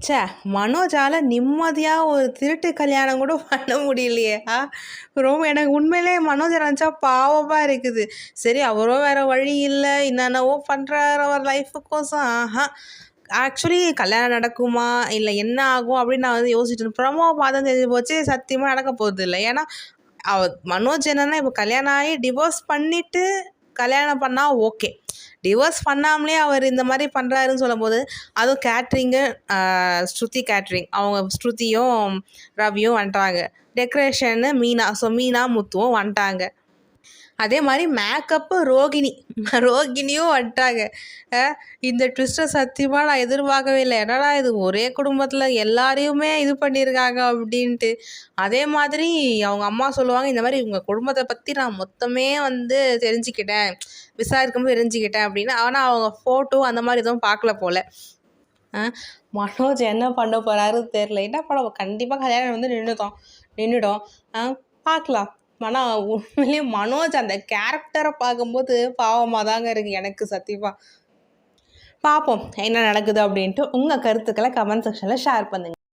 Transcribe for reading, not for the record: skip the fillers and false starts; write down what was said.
ச்சே! மனோஜால நிம்மதியா ஒரு திருட்டு கல்யாணம் கூட பண்ண முடியலையே! ரொம்ப எனக்கு உண்மையிலே மனோஜ நெனச்சா பாவமா இருக்குது. சரி அவரும் வேற வழி இல்ல. என்னென்னவோ பண்றாரு அவர் லைஃபுக்கோசம். ஆக்சுவலி கல்யாணம் நடக்குமா? இல்ல என்ன ஆகும்? அப்படின்னு நான் வந்து யோசிச்சுட்டு ப்ரமோவ பார்த்தா தெரிஞ்சு போச்சு. சத்தியமா நடக்க போறதில்ல. ஏன்னா, மனோஜ் என்னன்னா இப்போ கல்யாணம் ஆகி டிவோர்ஸ் பண்ணிட்டு கல்யாணம் பண்ணா ஓகே. டிவோர்ஸ் பண்ணாமலே அவர் இந்த மாதிரி பண்ணுறாருன்னு சொல்லும்போது, அதுவும் கேட்ரிங்கு ஸ்ருதி கேட்ரிங் அவங்க ஸ்ருதியும் ரவியும் வந்துட்டாங்க. டெக்கரேஷன்னு மீனா. ஸோ மீனா முத்துவும் வந்துட்டாங்க. அதே மாதிரி மேக்கப்பு ரோகிணியும் வந்துட்டாங்க. இந்த ட்விஸ்ட்டை சத்தியமாக நான் எதிர்பார்க்கவே இல்லை. என்னடா இது ஒரே குடும்பத்தில் எல்லாரையுமே இது பண்ணியிருக்காங்க அப்படின்ட்டு. அதே மாதிரி அவங்க அம்மா சொல்லுவாங்க, இந்த மாதிரி இவங்க குடும்பத்தை பற்றி நான் மொத்தமே வந்து விசாரிக்கும்போது தெரிஞ்சுக்கிட்டேன் அப்படின்னு. ஆனால் அவங்க ஃபோட்டோ அந்த மாதிரி எதுவும் பார்க்கல போல். மனோஜ் என்ன பண்ண போகிறாருன்னு தெரில. என்ன பண்ண கண்டிப்பாக கல்யாணம் வந்து நின்றுடும். பார்க்கலாம். ஆனால் உண்மையிலேயே மனோஜ் அந்த கேரக்டரை பார்க்கும்போது பாவமாக தாங்க இருக்குது எனக்கு சத்தியமாக. பார்ப்போம் என்ன நடக்குது அப்படின்ட்டு. உங்கள் கருத்துக்களை கமெண்ட் செக்ஷனில் ஷேர் பண்ணுங்கள்.